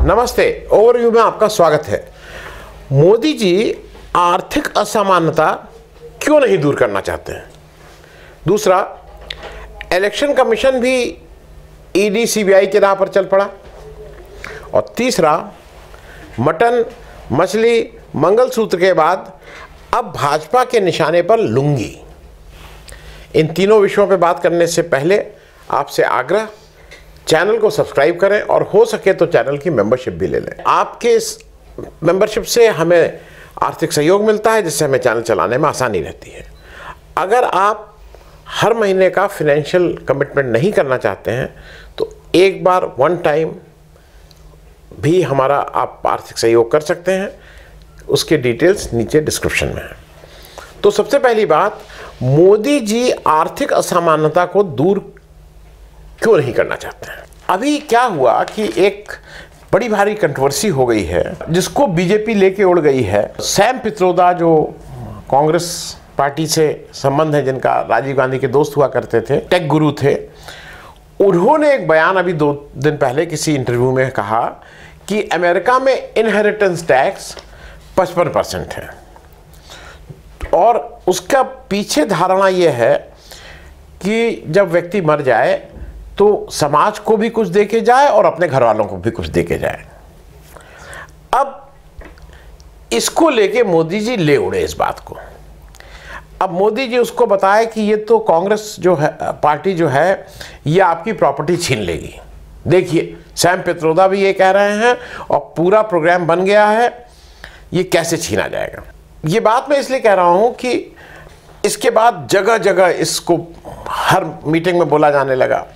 नमस्ते, ओवरव्यू में आपका स्वागत है। मोदी जी आर्थिक असमानता क्यों नहीं दूर करना चाहते हैं? दूसरा, इलेक्शन कमीशन भी ईडी सीबीआई के राह पर चल पड़ा। और तीसरा, मटन, मछली, मंगलसूत्र के बाद अब भाजपा के निशाने पर लुंगी। इन तीनों विषयों पर बात करने से पहले आपसे आग्रह, चैनल को सब्सक्राइब करें और हो सके तो चैनल की मेंबरशिप भी ले लें। आपके इस मेंबरशिप से हमें आर्थिक सहयोग मिलता है, जिससे हमें चैनल चलाने में आसानी रहती है। अगर आप हर महीने का फाइनेंशियल कमिटमेंट नहीं करना चाहते हैं तो एक बार वन टाइम भी हमारा आप आर्थिक सहयोग कर सकते हैं। उसके डिटेल्स नीचे डिस्क्रिप्शन में है। तो सबसे पहली बात, मोदी जी आर्थिक असमानता को दूर क्यों नहीं करना चाहते हैं? अभी क्या हुआ कि एक बड़ी भारी कंट्रोवर्सी हो गई है, जिसको बीजेपी लेके उड़ गई है। सैम पित्रोदा, जो कांग्रेस पार्टी से संबंध है, जिनका राजीव गांधी के दोस्त हुआ करते थे, टेक गुरु थे, उन्होंने एक बयान अभी 2 दिन पहले किसी इंटरव्यू में कहा कि अमेरिका में इनहेरिटेंस टैक्स 55% है। और उसका पीछे धारणा यह है कि जब व्यक्ति मर जाए तो समाज को भी कुछ देके जाए और अपने घर वालों को भी कुछ देके जाए। अब इसको लेके मोदी जी ले उड़े इस बात को। अब मोदी जी उसको बताए कि ये तो कांग्रेस जो है, पार्टी जो है, ये आपकी प्रॉपर्टी छीन लेगी। देखिए, सैम पित्रोदा भी ये कह रहे हैं और पूरा प्रोग्राम बन गया है, ये कैसे छीना जाएगा। ये बात मैं इसलिए कह रहा हूं कि इसके बाद जगह जगह इसको हर मीटिंग में बोला जाने लगा।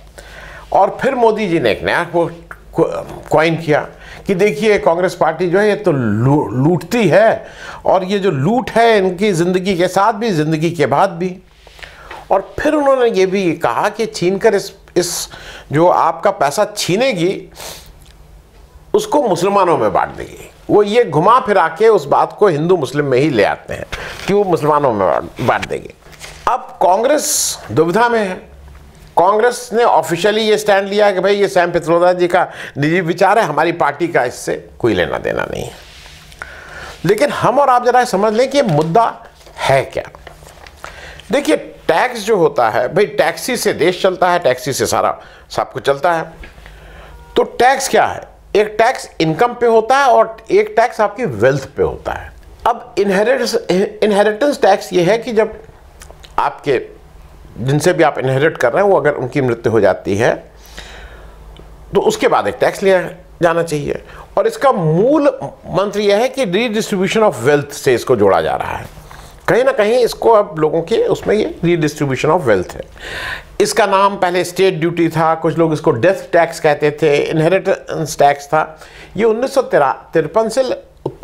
और फिर मोदी जी ने एक नया कॉइन किया कि देखिए, कांग्रेस पार्टी जो है ये तो लूटती है, और ये जो लूट है इनकी ज़िंदगी के साथ भी, ज़िंदगी के बाद भी। और फिर उन्होंने ये भी कहा कि छीनकर इस जो आपका पैसा छीनेगी उसको मुसलमानों में बांट देगी। वो ये घुमा फिरा के उस बात को हिंदू मुस्लिम में ही ले आते हैं कि वो मुसलमानों में बांट देगी। अब कांग्रेस दुविधा में है। कांग्रेस ने ऑफिशियली ये स्टैंड लिया कि भाई ये सैम पित्रोदा जी का निजी विचार है, हमारी पार्टी का इससे कोई लेना देना नहीं है। लेकिन हम और आप जरा समझ लें कि ये मुद्दा है क्या। देखिए, टैक्स जो होता है भाई, टैक्सी से देश चलता है, टैक्सी से सारा सब कुछ चलता है। तो टैक्स क्या है? एक टैक्स इनकम पे होता है और एक टैक्स आपकी वेल्थ पे होता है। अब इनहेरिटेंस टैक्स ये है कि जब आपके जिनसे भी आप इनहेरिट कर रहे हैं, वो अगर उनकी मृत्यु हो जाती है तो उसके बाद एक टैक्स लिया जाना चाहिए। और इसका मूल मंत्र यह है कि रीडिस्ट्रीब्यूशन ऑफ वेल्थ से इसको जोड़ा जा रहा है। कहीं ना कहीं इसको अब लोगों के उसमें ये रीडिस्ट्रीब्यूशन ऑफ वेल्थ है। इसका नाम पहले स्टेट ड्यूटी था, कुछ लोग इसको डेथ टैक्स कहते थे, इनहेरिटेंस टैक्स था। ये 1953 से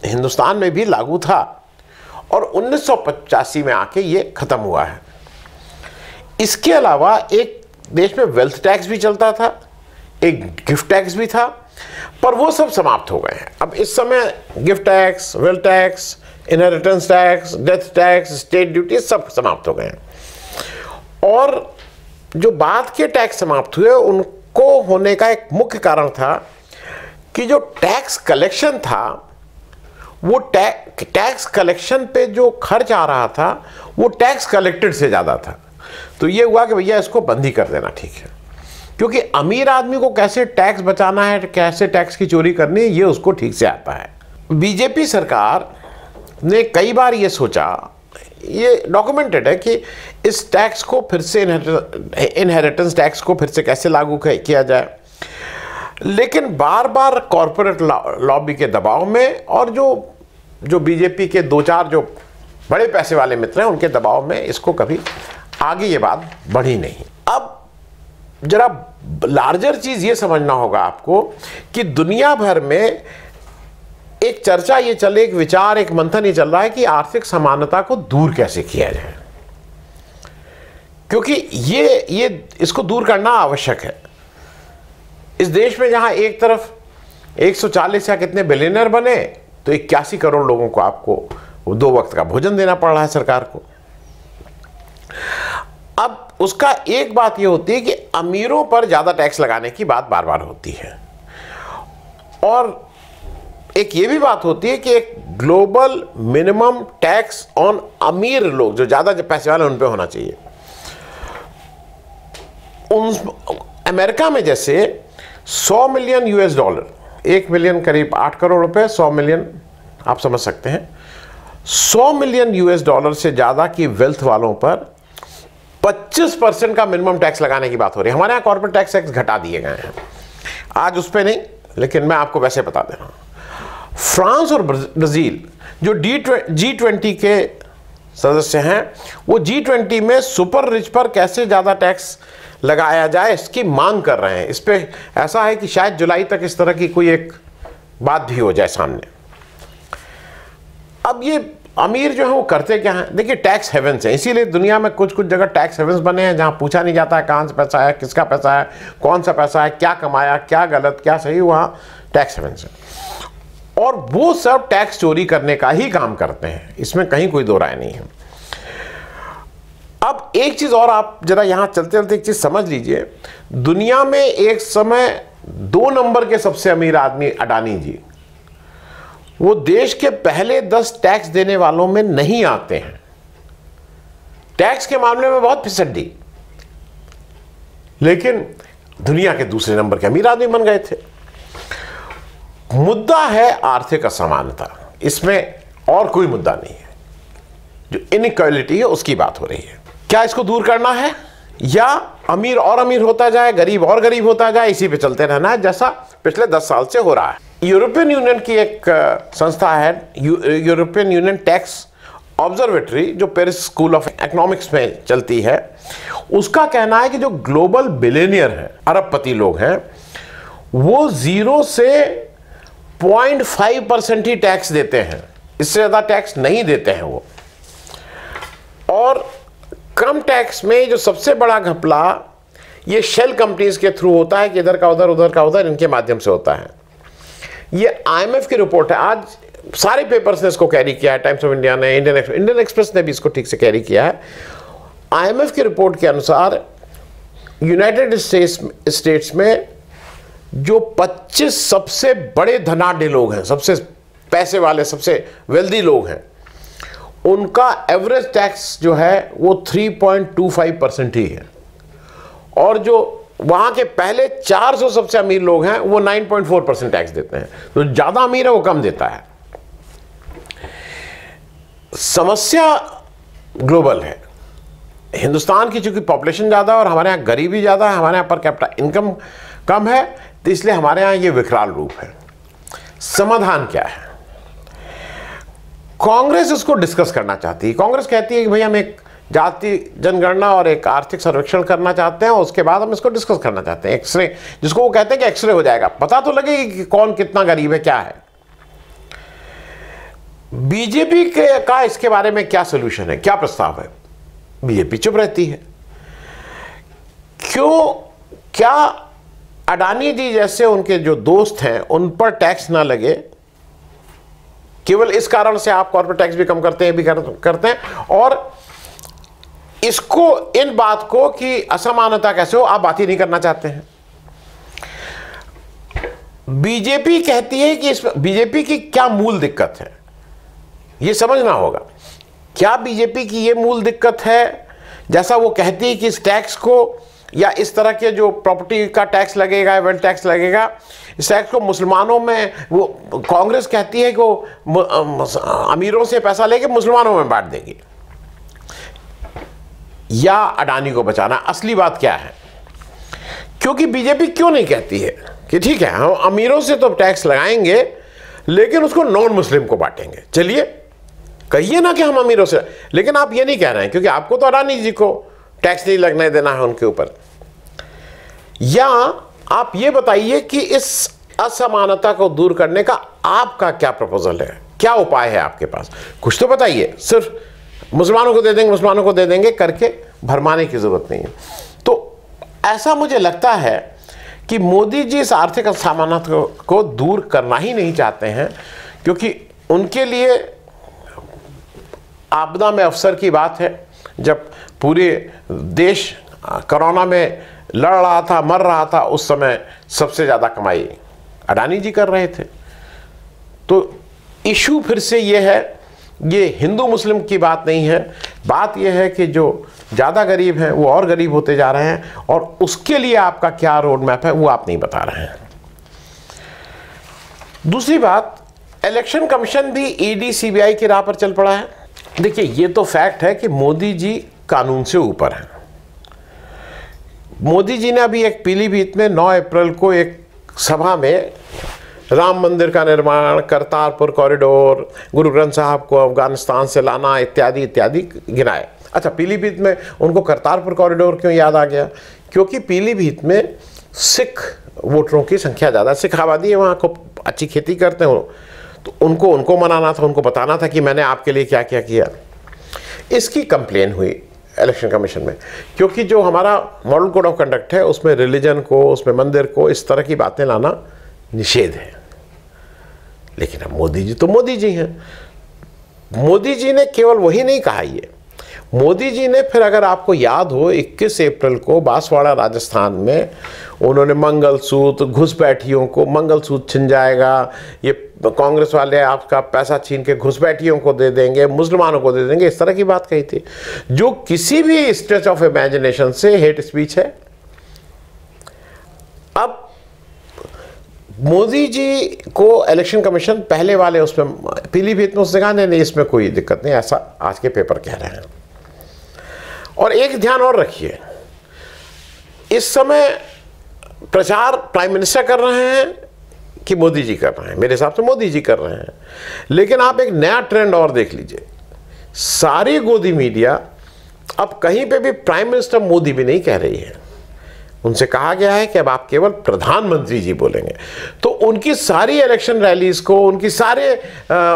हिंदुस्तान में भी लागू था और 1985 में आके ये खत्म हुआ है। इसके अलावा एक देश में वेल्थ टैक्स भी चलता था, एक गिफ्ट टैक्स भी था, पर वो सब समाप्त हो गए हैं। अब इस समय gift tax, wealth tax, inheritance tax, death tax, state duty सब समाप्त हो गए हैं। और जो बाद के टैक्स समाप्त हुए उनको होने का एक मुख्य कारण था कि जो टैक्स कलेक्शन था, वो टैक्स कलेक्शन पे जो खर्च आ रहा था वो टैक्स कलेक्टेड से ज़्यादा था। तो ये हुआ कि भैया इसको बंद ही कर देना ठीक है, क्योंकि अमीर आदमी को कैसे टैक्स बचाना है, कैसे टैक्स की चोरी करनी है, ये उसको ठीक से आता है। बीजेपी सरकार ने कई बार ये सोचा, ये डॉक्यूमेंटेड है कि इस टैक्स को फिर से, इनहेरिटेंस टैक्स को फिर से कैसे लागू किया जाए। लेकिन बार बार कॉरपोरेट लॉबी के दबाव में और जो बीजेपी के 2-4 जो बड़े पैसे वाले मित्र हैं उनके दबाव में इसको कभी आगे ये बात बढ़ी नहीं। अब जरा लार्जर चीज ये समझना होगा आपको कि दुनिया भर में एक चर्चा ये चले, एक विचार, एक मंथन ये चल रहा है कि आर्थिक समानता को दूर कैसे किया जाए, क्योंकि ये इसको दूर करना आवश्यक है। इस देश में जहां एक तरफ 140 या कितने बिलियनर बने तो 81 करोड़ लोगों को आपको 2 वक्त का भोजन देना पड़ रहा है सरकार को। अब उसका एक बात ये होती है कि अमीरों पर ज़्यादा टैक्स लगाने की बात बार बार होती है और एक ये भी बात होती है कि एक ग्लोबल मिनिमम टैक्स ऑन अमीर लोग, जो ज़्यादा पैसे वाले, उन पे होना चाहिए। अमेरिका में जैसे 100 मिलियन US डॉलर, 1 मिलियन करीब 8 करोड़ रुपए, 100 मिलियन आप समझ सकते हैं, 100 मिलियन US डॉलर से ज़्यादा की वेल्थ वालों पर 25% का मिनिमम टैक्स लगाने की बात हो रही है। हमारे यहाँ कॉर्पोरेट टैक्स घटा दिए गए हैं, आज उस पर नहीं, लेकिन मैं आपको वैसे बता दे रहा हूँ। फ्रांस और ब्राज़ील जो G20 के सदस्य हैं, वो G20 में सुपर रिच पर कैसे ज़्यादा टैक्स लगाया जाए इसकी मांग कर रहे हैं। इस पे ऐसा है कि शायद जुलाई तक इस तरह की कोई एक बात भी हो जाए सामने। अब ये अमीर जो है वो करते क्या हैं? देखिए, टैक्स हेवन्स हैं, इसीलिए दुनिया में कुछ कुछ जगह टैक्स हेवन्स बने हैं जहाँ पूछा नहीं जाता है कहाँ से पैसा है, किसका पैसा है, कौन सा पैसा है, क्या कमाया, क्या गलत, क्या सही, वहाँ टैक्स हेवन्स हैं। और वो सब टैक्स चोरी करने का ही काम करते हैं, इसमें कहीं कोई दो राय नहीं है। अब एक चीज़ और, आप जरा यहाँ चलते चलते एक चीज़ समझ लीजिए। दुनिया में एक समय 2 नंबर के सबसे अमीर आदमी अडानी जी, वो देश के पहले 10 टैक्स देने वालों में नहीं आते हैं। टैक्स के मामले में बहुत फिसड्डी, लेकिन दुनिया के दूसरे नंबर के अमीर आदमी बन गए थे। मुद्दा है आर्थिक असमानता, इसमें और कोई मुद्दा नहीं है। जो इनइक्वालिटी है उसकी बात हो रही है। क्या इसको दूर करना है, या अमीर और अमीर होता जाए, गरीब और गरीब होता जाए, इसी पे चलते रहना है जैसा पिछले 10 साल से हो रहा है? यूरोपियन यूनियन की एक संस्था है, यूरोपियन यूनियन टैक्स ऑब्जर्वेटरी, जो पेरिस स्कूल ऑफ इकोनॉमिक्स में चलती है। उसका कहना है कि जो ग्लोबल बिलियनियर हैं, अरबपति लोग हैं, वो 0 से 0.5% ही टैक्स देते हैं, इससे ज़्यादा टैक्स नहीं देते हैं वो। और कम टैक्स में जो सबसे बड़ा घपला ये शेल कंपनीज के थ्रू होता है कि इधर का उधर, उधर का उधर, इनके माध्यम से होता है। ये IMF की रिपोर्ट है, आज सारे पेपर्स ने इसको कैरी किया है, टाइम्स ऑफ इंडिया ने, इंडियन एक्सप्रेस ने भी इसको ठीक से कैरी किया है। IMF की रिपोर्ट के अनुसार यूनाइटेड स्टेट्स में जो 25 सबसे बड़े धनाढ्य लोग हैं, सबसे पैसे वाले, सबसे वेल्दी लोग हैं, उनका एवरेज टैक्स जो है वो 3.25% ही है। और जो वहाँ के पहले 400 सबसे अमीर लोग हैं वो 9.4% टैक्स देते हैं। तो ज़्यादा अमीर है वो कम देता है। समस्या ग्लोबल है। हिंदुस्तान की चूंकि पॉपुलेशन ज़्यादा है और हमारे यहाँ गरीबी ज़्यादा है, हमारे यहाँ पर कैपिटा इनकम कम है, तो इसलिए हमारे यहाँ ये विकराल रूप है। समाधान क्या है? कांग्रेस इसको डिस्कस करना चाहती है। कांग्रेस कहती है कि भाई हम एक जाति जनगणना और एक आर्थिक सर्वेक्षण करना चाहते हैं, उसके बाद हम इसको डिस्कस करना चाहते हैं। एक्सरे, जिसको वो कहते हैं कि एक्सरे हो जाएगा, पता तो लगेगा कि कौन कितना गरीब है, क्या है। बीजेपी का इसके बारे में क्या सोल्यूशन है, क्या प्रस्ताव है? बीजेपी चुप रहती है। क्यों? क्या अडानी जी जैसे उनके जो दोस्त हैं उन पर टैक्स ना लगे? केवल इस कारण से आप कॉर्पोरेट टैक्स भी कम करते हैं, भी करते हैं। और इसको, इन बात को कि असमानता कैसे हो, आप बात ही नहीं करना चाहते हैं। बीजेपी कहती है कि इस बीजेपी की क्या मूल दिक्कत है, यह समझना होगा। क्या बीजेपी की यह मूल दिक्कत है, जैसा वो कहती है कि इस टैक्स को, या इस तरह के जो प्रॉपर्टी का टैक्स लगेगा, वेल्थ टैक्स लगेगा, इस टैक्स को मुसलमानों में, वो कांग्रेस कहती है कि वो अमीरों से पैसा लेके मुसलमानों में बांट देगी, या अडानी को बचाना? असली बात क्या है? क्योंकि बीजेपी क्यों नहीं कहती है कि ठीक है हम अमीरों से तो टैक्स लगाएंगे लेकिन उसको नॉन मुस्लिम को बांटेंगे? चलिए कहिए ना कि हम अमीरों से, लेकिन आप ये नहीं कह रहे हैं क्योंकि आपको तो अडानी जी को टैक्स नहीं लगने देना है उनके ऊपर। या आप ये बताइए कि इस असमानता को दूर करने का आपका क्या प्रपोजल है, क्या उपाय है आपके पास? कुछ तो बताइए। सिर्फ मुसलमानों को दे देंगे, मुसलमानों को दे देंगे करके भरमाने की जरूरत नहीं है। तो ऐसा मुझे लगता है कि मोदी जी इस आर्थिक असमानता को दूर करना ही नहीं चाहते हैं, क्योंकि उनके लिए आपदा में अवसर की बात है। जब पूरे देश कोरोना में लड़ रहा था, मर रहा था, उस समय सबसे ज़्यादा कमाई अडानी जी कर रहे थे। तो इशू फिर से ये है, ये हिंदू मुस्लिम की बात नहीं है, बात ये है कि जो ज़्यादा गरीब हैं वो और गरीब होते जा रहे हैं, और उसके लिए आपका क्या रोड मैप है वो आप नहीं बता रहे हैं। दूसरी बात, इलेक्शन कमीशन भी ईडी सीबीआई की राह पर चल पड़ा है। देखिए, ये तो फैक्ट है कि मोदी जी कानून से ऊपर हैं। मोदी जी ने अभी एक पीलीभीत में 9 अप्रैल को एक सभा में राम मंदिर का निर्माण, करतारपुर कॉरिडोर, गुरु ग्रंथ साहब को अफगानिस्तान से लाना इत्यादि इत्यादि गिनाए। अच्छा, पीलीभीत में उनको करतारपुर कॉरिडोर क्यों याद आ गया? क्योंकि पीलीभीत में सिख वोटरों की संख्या ज़्यादा, सिख आबादी है वहाँ, को अच्छी खेती करते हो, तो उनको मनाना था, उनको बताना था कि मैंने आपके लिए क्या क्या किया। इसकी कंप्लेन हुई इलेक्शन कमीशन में, क्योंकि जो हमारा मॉडल कोड ऑफ कंडक्ट है उसमें रिलीजन को, उसमें मंदिर को, इस तरह की बातें लाना निषेध है। लेकिन अब मोदी जी तो मोदी जी हैं। मोदी जी ने केवल वही नहीं कहा, ये मोदी जी ने फिर, अगर आपको याद हो, 21 अप्रैल को बांसवाड़ा राजस्थान में उन्होंने मंगलसूत्र, घुसपैठियों को मंगलसूत्र छिन जाएगा, ये कांग्रेस वाले आपका पैसा छीन के घुसपैठियों को दे देंगे, मुसलमानों को दे देंगे, इस तरह की बात कही थी, जो किसी भी स्ट्रेच ऑफ इमेजिनेशन से हेट स्पीच है। अब मोदी जी को इलेक्शन कमीशन पहले वाले उसमें पीलीभीत में उसने कहा नहीं इसमें कोई दिक्कत नहीं, ऐसा आज के पेपर कह रहे हैं। और एक ध्यान और रखिए, इस समय प्रचार प्राइम मिनिस्टर कर रहे हैं कि मोदी जी कर रहे हैं? मेरे हिसाब से मोदी जी कर रहे हैं। लेकिन आप एक नया ट्रेंड और देख लीजिए, सारी गोदी मीडिया अब कहीं पे भी प्राइम मिनिस्टर मोदी भी नहीं कह रही है, उनसे कहा गया है कि अब आप केवल प्रधानमंत्री जी बोलेंगे। तो उनकी सारी इलेक्शन रैलीज को, उनकी सारे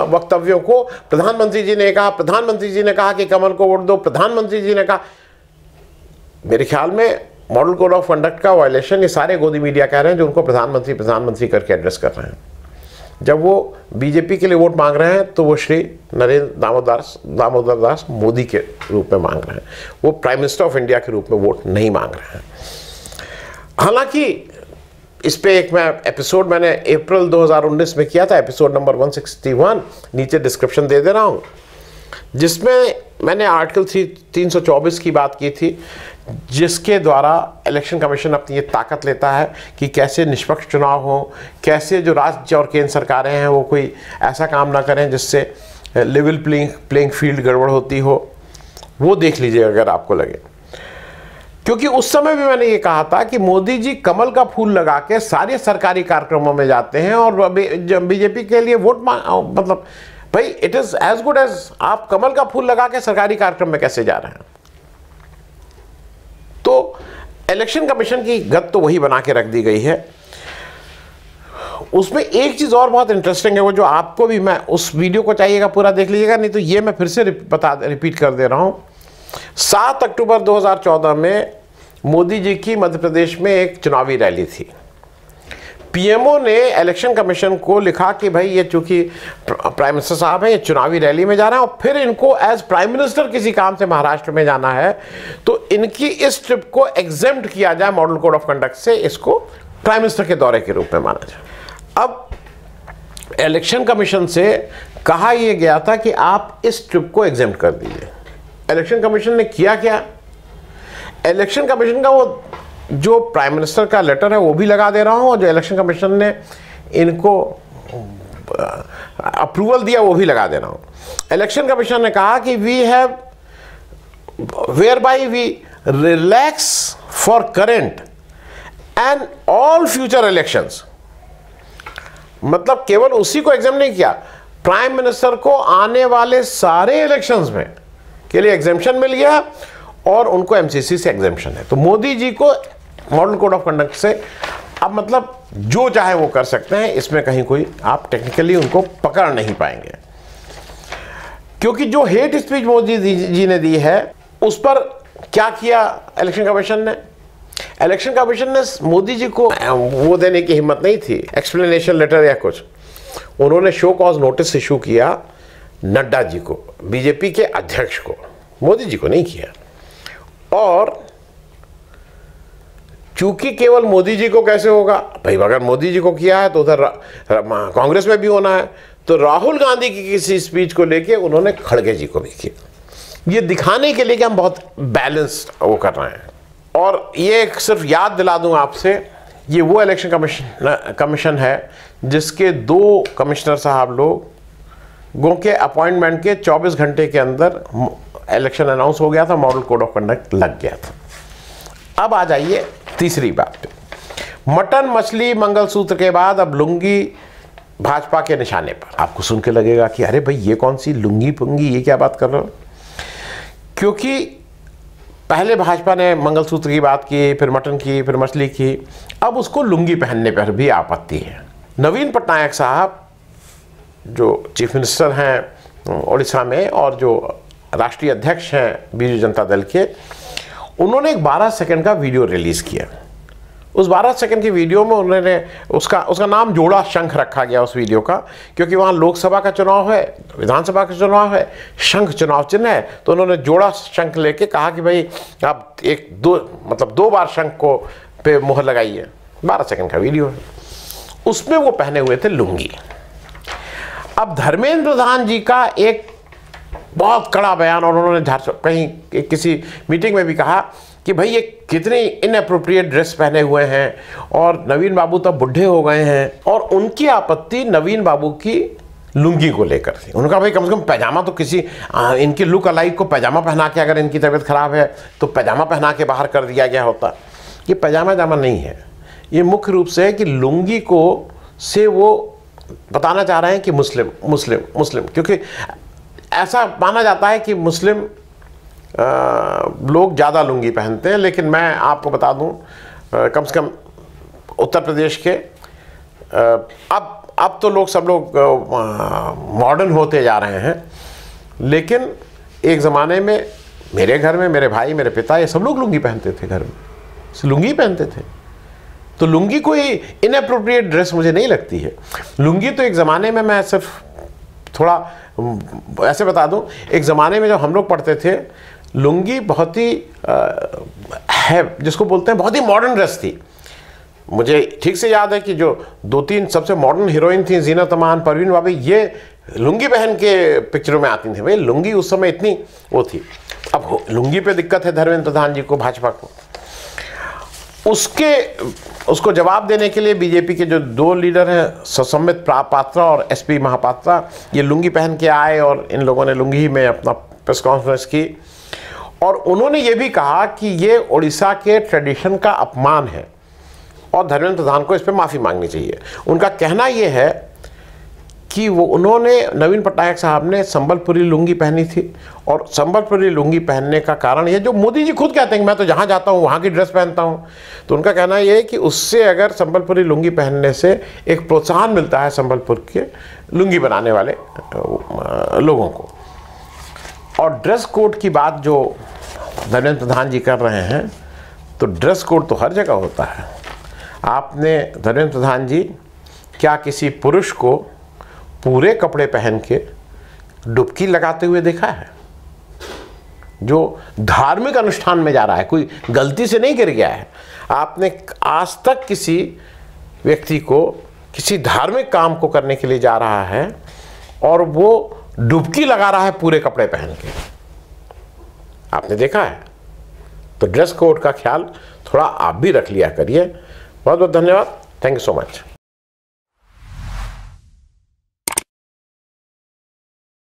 वक्तव्यों को प्रधानमंत्री जी ने कहा, प्रधानमंत्री जी ने कहा कि कमल को वोट दो, प्रधानमंत्री जी ने कहा। मेरे ख्याल में मॉडल कोड ऑफ कंडक्ट का वायलेशन ये सारे गोदी मीडिया कह रहे हैं, जो उनको प्रधानमंत्री प्रधानमंत्री करके एड्रेस कर रहे हैं। जब वो बीजेपी के लिए वोट मांग रहे हैं तो वो श्री नरेंद्र दामोदर दास मोदी के रूप में मांग रहे हैं, वो प्राइम मिनिस्टर ऑफ इंडिया के रूप में वोट नहीं मांग रहे हैं। हालांकि इस पे एक मैं एपिसोड मैंने अप्रैल 2019 में किया था, एपिसोड नंबर 161, नीचे डिस्क्रिप्शन दे रहा हूँ, जिसमें मैंने आर्टिकल 324 की बात की थी, जिसके द्वारा इलेक्शन कमीशन अपनी ये ताकत लेता है कि कैसे निष्पक्ष चुनाव हो, कैसे जो राज्य और केंद्र सरकारें हैं वो कोई ऐसा काम ना करें जिससे लेवल प्लेइंग फील्ड गड़बड़ होती हो। वो देख लीजिए अगर आपको लगे, क्योंकि उस समय भी मैंने ये कहा था कि मोदी जी कमल का फूल लगा के सारे सरकारी कार्यक्रमों में जाते हैं और बीजेपी के लिए वोट मतलब भाई it is as good as आप कमल का फूल लगा के सरकारी कार्यक्रम में कैसे जा रहे हैं। तो इलेक्शन कमीशन की गत तो वही बना के रख दी गई है। उसमें एक चीज और बहुत इंटरेस्टिंग है, वो जो आपको भी, मैं उस वीडियो को चाहिएगा पूरा देख लीजिएगा, नहीं तो ये मैं फिर से रिपीट कर दे रहा हूं। 7 अक्टूबर 2014 में मोदी जी की मध्य प्रदेश में एक चुनावी रैली थी। पीएमओ ने इलेक्शन कमीशन को लिखा कि भाई ये चूंकि प्राइम मिनिस्टर साहब हैं, ये चुनावी रैली में जा रहे हैं और फिर इनको एज प्राइम मिनिस्टर किसी काम से महाराष्ट्र में जाना है, तो इनकी इस ट्रिप को एग्जेम्प्ट किया जाए मॉडल कोड ऑफ कंडक्ट से, इसको प्राइम मिनिस्टर के दौरे के रूप में माना जाए। अब इलेक्शन कमीशन से कहा यह गया था कि आप इस ट्रिप को एग्जेम्प्ट कर दीजिए। इलेक्शन कमीशन ने किया क्या? इलेक्शन कमीशन का वो जो प्राइम मिनिस्टर का लेटर है वो भी लगा दे रहा हूं, और जो इलेक्शन कमीशन ने इनको अप्रूवल दिया वो भी लगा दे रहा हूं। इलेक्शन कमीशन ने कहा कि we have whereby we relax for current and all future elections. मतलब केवल उसी को एग्जाम नहीं किया, प्राइम मिनिस्टर को आने वाले सारे इलेक्शंस में के लिए एग्जेम्पशन मिल गया और उनको एमसीसी से एग्जेम्पशन है। तो मोदी जी को मॉडल कोड ऑफ कंडक्ट से अब मतलब जो चाहे वो कर सकते हैं, इसमें कहीं कोई आप टेक्निकली उनको पकड़ नहीं पाएंगे, क्योंकि जो हेट स्पीच मोदी जी ने दी है उस पर क्या किया इलेक्शन कमीशन ने? इलेक्शन कमीशन ने मोदी जी को वो देने की हिम्मत नहीं थी, एक्सप्लेनेशन लेटर या कुछ। उन्होंने शो कॉज नोटिस इशू किया नड्डा जी को, बीजेपी के अध्यक्ष को, मोदी जी को नहीं किया। और चूंकि केवल मोदी जी को कैसे होगा भाई, अगर मोदी जी को किया है तो उधर कांग्रेस में भी होना है, तो राहुल गांधी की किसी स्पीच को लेके उन्होंने खड़गे जी को भी किया, ये दिखाने के लिए कि हम बहुत बैलेंस्ड वो कर रहे हैं। और ये सिर्फ याद दिला दूं आपसे, ये वो इलेक्शन कमीशन है जिसके 2 कमिश्नर साहब लोगों के अपॉइंटमेंट के 24 घंटे के अंदर इलेक्शन अनाउंस हो गया था, मॉडल कोड ऑफ कंडक्ट लग गया था। अब आ जाइए तीसरी बात पे, मटन मछली मंगलसूत्र के बाद अब लुंगी भाजपा के निशाने पर। आपको सुन के लगेगा कि अरे भाई ये कौन सी लुंगी पुंगी, ये क्या बात कर रहे हो? क्योंकि पहले भाजपा ने मंगलसूत्र की बात की, फिर मटन की, फिर मछली की, अब उसको लुंगी पहनने पर भी आपत्ति है। नवीन पटनायक साहब जो चीफ मिनिस्टर हैं उड़ीसा में और जो राष्ट्रीय अध्यक्ष हैं बीजू जनता दल के, उन्होंने एक 12 सेकंड का वीडियो रिलीज़ किया। उस 12 सेकंड की वीडियो में उन्होंने उसका नाम जोड़ा शंख रखा गया उस वीडियो का, क्योंकि वहाँ लोकसभा का चुनाव है, विधानसभा का चुनाव है, शंख चुनाव चिन्ह है, तो उन्होंने जोड़ा शंख लेके कहा कि भाई आप 2 बार शंख को पे मुहर लगाइए। 12 सेकंड का वीडियो है, उसमें वो पहने हुए थे लुंगी। अब धर्मेंद्र प्रधान जी का एक बहुत कड़ा बयान, और उन्होंने कहीं किसी मीटिंग में भी कहा कि भाई ये कितनी इनअप्रोप्रिएट ड्रेस पहने हुए हैं, और नवीन बाबू तो बुढ़े हो गए हैं। और उनकी आपत्ति नवीन बाबू की लुंगी को लेकर थी। उनका भाई कम से कम पैजामा तो किसी इनकी लुक अलाइक को पैजामा पहना के, अगर इनकी तबीयत खराब है तो पैजामा पहना के बाहर कर दिया गया होता। ये पैजामा जामा नहीं है, ये मुख्य रूप से है कि लुंगी को से वो बताना चाह रहे हैं कि मुस्लिम मुस्लिम मुस्लिम, क्योंकि ऐसा माना जाता है कि मुस्लिम लोग ज़्यादा लुंगी पहनते हैं। लेकिन मैं आपको बता दूं, कम से कम उत्तर प्रदेश के अब तो लोग सब लोग मॉडर्न होते जा रहे हैं, लेकिन एक ज़माने में मेरे घर में मेरे भाई, मेरे पिता, ये सब लोग लुंगी पहनते थे, घर में लुंगी पहनते थे। तो लुंगी कोई इनअप्रोप्रिएट ड्रेस मुझे नहीं लगती है। लुंगी तो एक ज़माने में, मैं सिर्फ थोड़ा ऐसे बता दूं, एक ज़माने में जब हम लोग पढ़ते थे, लुंगी बहुत ही है जिसको बोलते हैं बहुत ही मॉडर्न ड्रेस थी। मुझे ठीक से याद है कि जो 2-3 सबसे मॉडर्न हीरोइन थी, जीनत अमान, परवीन बाबी, ये लुंगी पहन के पिक्चरों में आती थी। भाई लुंगी उस समय इतनी वो थी। अब लुंगी पे दिक्कत है धर्मेंद्र प्रधान जी को, भाजपा को। उसको जवाब देने के लिए बीजेपी के जो 2 लीडर हैं, संबित पात्रा और एसपी महापात्रा, ये लुंगी पहन के आए और इन लोगों ने लुंगी में अपना प्रेस कॉन्फ्रेंस की, और उन्होंने ये भी कहा कि ये उड़ीसा के ट्रेडिशन का अपमान है और धर्मेंद्र प्रधान को इस पर माफ़ी मांगनी चाहिए। उनका कहना ये है कि उन्होंने, नवीन पटनायक साहब ने संबलपुरी लुंगी पहनी थी, और संबलपुरी लुंगी पहनने का कारण ये, जो मोदी जी खुद कहते हैं कि मैं तो जहाँ जाता हूँ वहाँ की ड्रेस पहनता हूँ, तो उनका कहना ये है कि उससे अगर संबलपुरी लुंगी पहनने से एक प्रोत्साहन मिलता है संबलपुर के लुंगी बनाने वाले लोगों को। और ड्रेस कोड की बात जो धर्मेंद्र प्रधान जी कर रहे हैं, तो ड्रेस कोड तो हर जगह होता है। आपने धर्मेंद्र प्रधान जी क्या किसी पुरुष को पूरे कपड़े पहन के डुबकी लगाते हुए देखा है? जो धार्मिक अनुष्ठान में जा रहा है, कोई गलती से नहीं गिर गया है। आपने आज तक किसी व्यक्ति को किसी धार्मिक काम को करने के लिए जा रहा है और वो डुबकी लगा रहा है पूरे कपड़े पहन के, आपने देखा है? तो ड्रेस कोड का ख्याल थोड़ा आप भी रख लिया करिए। बहुत बहुत धन्यवाद। Thank you so much.